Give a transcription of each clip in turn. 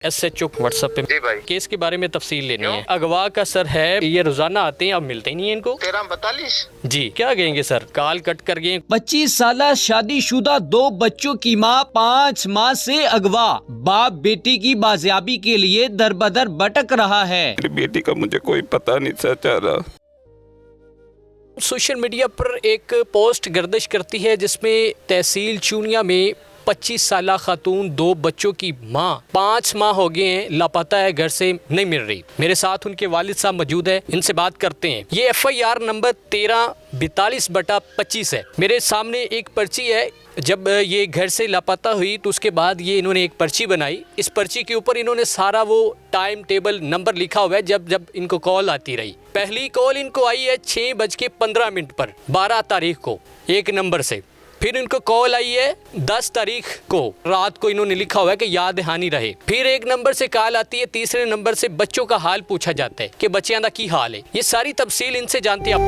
SHO WhatsApp पे जी भाई। Case के बारे में तफसील लेनी है। अगवा का सर है, ये रोजाना आते हैं, अब मिलते ही नहीं है इनको। 1342 जी क्या कहेंगे सर, कॉल कट कर गए। 25 साल शादीशुदा 2 बच्चों की मां 5 माह से अगवा, बाप बेटी की बाजियाबी के लिए दरबदर भटक रहा है। मेरी बेटी का मुझे कोई पता नहीं चल रहा। सोशल मीडिया पर एक पोस्ट गर्दिश करती है जिसमें तहसील चूनिया में 25 साल खातून 2 बच्चों की मां 5 माह हो गए हैं लापता है, घर से नहीं मिल रही। मेरे साथ उनके वालिद साहब मौजूद है, इनसे बात करते हैं। ये FIR नंबर 1342/25 है। मेरे सामने एक पर्ची है। जब ये घर से लापता हुई तो उसके बाद ये इन्होंने एक पर्ची बनाई। इस पर्ची के ऊपर इन्होंने सारा वो टाइम टेबल नंबर लिखा हुआ है जब जब इनको कॉल आती रही। पहली कॉल इनको आई है 6:15 पर 12 तारीख को एक नंबर से। फिर इनको कॉल आई है 10 तारीख को रात को, इन्होंने लिखा हुआ है कि याद दहानी रहे। फिर एक नंबर से कॉल आती है, तीसरे नंबर से बच्चों का हाल पूछा जाता है कि बच्चों का की हाल है। ये सारी तफसील इनसे जानते हैं।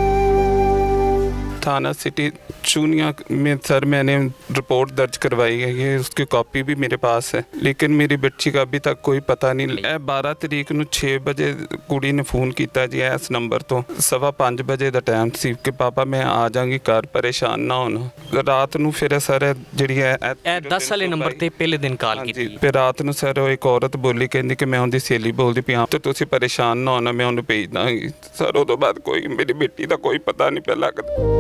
थाना सिटी चूनिया में सर मैंने रिपोर्ट दर्ज करवाई है, ये उसकी कॉपी भी मेरे पास है, लेकिन मेरी बच्ची का अभी तक कोई पता नहीं। 12 तरीक ਨੂੰ 6 ਵਜੇ ਕੁੜੀ ਨੇ ਫੋਨ ਕੀਤਾ ਜੀ ਇਸ ਨੰਬਰ ਤੋਂ। 5:15 ਵਜੇ ਦਾ ਟਾਈਮ ਸੀ ਕਿ ਪਾਪਾ ਮੈਂ ਆ ਜਾਵਾਂਗੀ ਘਰ, ਪਰੇਸ਼ਾਨ ਨਾ ਹੋਣਾ। ਰਾਤ ਨੂੰ ਫਿਰ ਸਰ ਜਿਹੜੀ ਹੈ 10 ਵਾਲੇ ਨੰबर ਤੇ ਪਹਿਲੇ ਦਿਨ ਕਾਲ ਕੀਤੀ। ਫਿਰ ਰਾਤ ਨੂੰ ਸਰ ਇੱਕ ਔਰਤ ਬੋਲੀ, ਕਹਿੰਦੀ ਕਿ ਮੈਂ ਉਹਦੀ ਸਹੇਲੀ ਬੋਲਦੀ ਪਈ ਹਾਂ ਤੇ ਤੁਸੀਂ ਪਰੇਸ਼ਾਨ ਨਾ ਹੋਣਾ, ਮੈਂ ਉਹਨੂੰ ਭੇਜ ਦਾਂਗੀ। ਸਰ ਉਹ ਤੋਂ ਬਾਅਦ ਕੋਈ ਮੇਰੀ ਬੇਟੀ ਦਾ ਕੋਈ ਪਤਾ ਨਹੀਂ ਪਿਆ ਲੱਗਦਾ।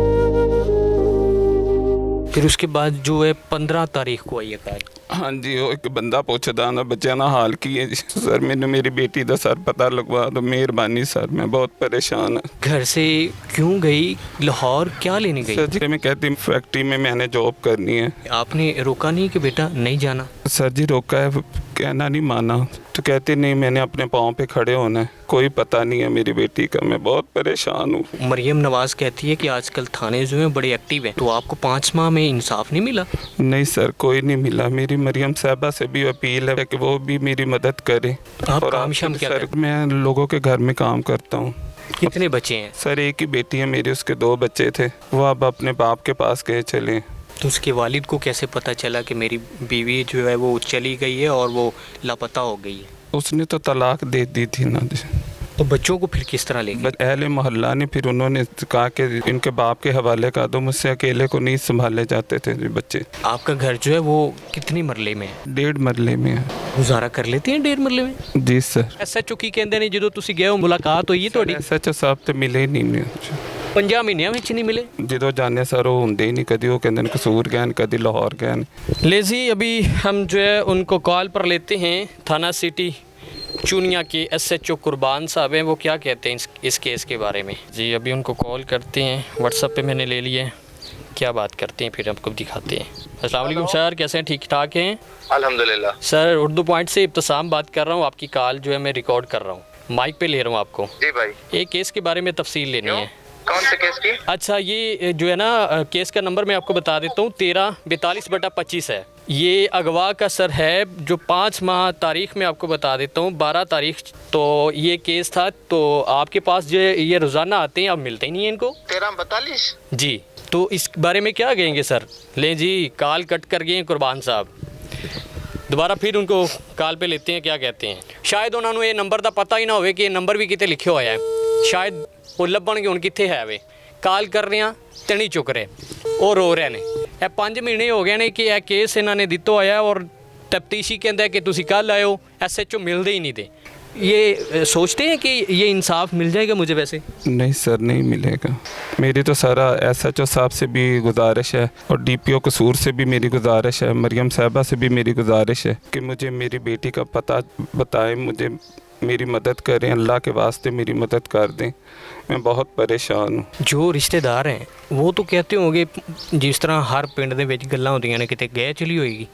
फिर उसके बाद जो है 15 तारीख को आई है कॉल। हाँ जी, वो एक बंदा पूछता ना बच्चा ना हाल की है जी। सर मैंने मेरी बेटी का सर पता लगवा दो, मेहरबानी सर, मैं बहुत परेशान है। घर से क्यों गई, लाहौर क्या लेने गई? सर जी मैं कहती फैक्ट्री में मैंने जॉब करनी है। आपने रोका नहीं कि बेटा नहीं जाना? सर जी रोका है, कहना नहीं माना, तो कहते नहीं मैंने अपने पाँव पे खड़े होना है, कोई पता नहीं है मेरी बेटी का, मैं बहुत परेशान हूँ। मरियम नवाज कहती है कि आजकल थाने जो हैं बड़े एक्टिव हैं, तो आपको 5 माह में इंसाफ नहीं मिला? नहीं सर कोई नहीं मिला। मेरी मरियम साहबा से भी अपील है कि वो भी मेरी मदद करे। आप और काम शाम क्या सर करते? मैं लोगों के घर में काम करता हूँ। कितने बच्चे हैं? सर एक ही बेटी है मेरी, उसके 2 बच्चे थे, वो अब अपने बाप के पास गए चले। तो उसके वालिद को कैसे पता चला कि मेरी बीवी जो है वो चली गई है और वो लापता हो गई है? उसने तो तलाक दे दी थी ना। तो बच्चों को फिर किस तरह लेंगे? अहले मोहल्ला ने फिर उन्होंने कहा कि इनके बाप के हवाले कर दो, मुझसे अकेले को नहीं संभाले जाते थे जी बच्चे। आपका घर जो है वो कितने मरले में है? 1.5 मरले में है। गुजारा कर लेते हैं 1.5 मरले में? जी सर। SHO की कहते ने जो तुसी गए हो मुलाकात हुई ਤੁਹਾਡੀ? SHO ਸਾਹਿਬ ਤੇ ਮਿਲੇ ਨਹੀਂ ਨੇ। 5 ਮਹੀਨਿਆਂ ਵਿੱਚ नहीं मिले? ਜਦੋਂ ਜਾਣੇ ਸਰ ਉਹ ਹੁੰਦੇ ਹੀ ਨਹੀਂ, ਕਦੀ ਉਹ ਕਹਿੰਦੇ ਨੇ ਕਸੂਰ ਗਏ ਨੇ, ਕਦੀ ਲਾਹੌਰ गए ਨੇ। लेजी अभी हम जो है उनको कॉल पर लेते हैं। थाना सिटी चूनिया के SHO कुर्बान साहब हैं, वो क्या कहते हैं इस केस के बारे में। जी अभी उनको कॉल करते हैं, व्हाट्सएप पे मैंने ले लिए, क्या बात करते हैं फिर आपको दिखाते हैं। अस्सलाम वालेकुम सर, कैसे हैं, ठीक ठाक हैं? अल्हम्दुलिल्लाह। सर उर्दू पॉइंट से इब्तसाम बात कर रहा हूँ, आपकी कॉल जो है मैं रिकॉर्ड कर रहा हूँ, माइक पे ले रहा हूँ आपको। जी भाई। एक केस के बारे में तफसील लेनी है। कौन से केस की? अच्छा ये जो है ना केस का नंबर मैं आपको बता देता हूँ, 1342/25 है। ये अगवा का सर है जो 5 माह तारीख में आपको बता देता हूँ, 12 तारीख तो ये केस था। तो आपके पास जो ये रोज़ाना आते हैं, अब मिलते ही नहीं है इनको। 1342 जी तो इस बारे में क्या कहेंगे सर? लें जी कॉल कट कर गए कुर्बान साहब, दोबारा फिर उनको कॉल पे लेते हैं, क्या कहते हैं। शायद उन्होंने ये नंबर का पता ही ना हो कि ये नंबर भी कितने लिखे हुआ है, शायद वो लभणगे हुण कित्थे है वे। कॉल कर रहे हैं तो नहीं चुक रहे और रो रहे ने। 5 महीने हो गए ने कि यह केस इन्होंने दिता होया और तफ्तीशी कहता है कि तुसी कल आयो, SHO मिलते ही नहीं थे। ये सोचते हैं कि ये इंसाफ मिल जाएगा मुझे? वैसे नहीं सर नहीं मिलेगा। मेरी तो सारा SHO साहब से भी गुजारिश है और DPO कसूर से भी मेरी गुजारिश है, मरियम साहबा से भी मेरी गुजारिश है कि मुझे मेरी बेटी का पता बताएं, मुझे मेरी मदद करें, अल्लाह के वास्ते मेरी मदद कर दें, मैं बहुत परेशान हूँ। जो रिश्तेदार हैं वो तो कहते होंगे जिस तरह हर पिंड दे विच गल्लां होंदियां ने किते गए चली होएगी,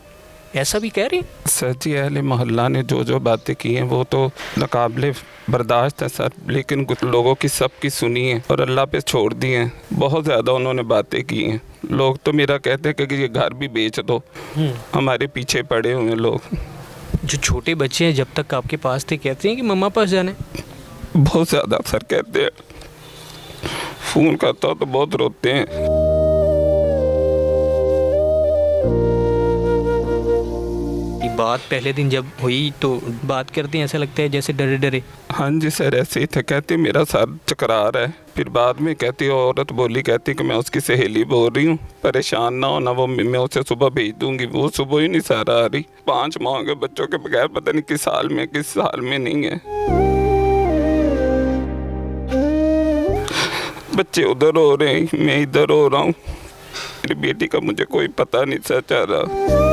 ऐसा भी कह रहे हैं? सर जी अहले मोहल्ला ने जो बातें की हैं वो तो नाकाबिले बर्दाश्त है सर, लेकिन कुछ लोगों की सबकी सुनी है और अल्लाह पे छोड़ दी हैं। बहुत ज़्यादा उन्होंने बातें की हैं। लोग तो मेरा कहते हैं कि ये घर भी बेच दो, हमारे पीछे पड़े हुए हैं लोग। जो छोटे बच्चे हैं जब तक आपके पास थे कहते हैं कि मम्मा पास जाना है? बहुत ज़्यादा सर कहते हैं, फ़ोन करता हूँ तो बहुत रोते हैं। बात पहले दिन जब हुई तो बात करते हैं ऐसा लगता है जैसे डरे डरे? हाँ जी सर, ऐसे ही था। कहती मेरा सर चकरा रहा है, फिर बाद में कहती औरत बोली, कहती कि मैं उसकी सहेली बोल रही हूँ, परेशान ना होना, वो मैं उसे सुबह भेज दूंगी। वो सुबह ही नहीं सर आ रही। 5 माह के बच्चों के बगैर पता नहीं किस साल में किस साल में नहीं है। बच्चे उधर हो रहे हैं, मैं इधर हो रहा हूँ। मेरी बेटी का मुझे कोई पता नहीं सर चल रहा।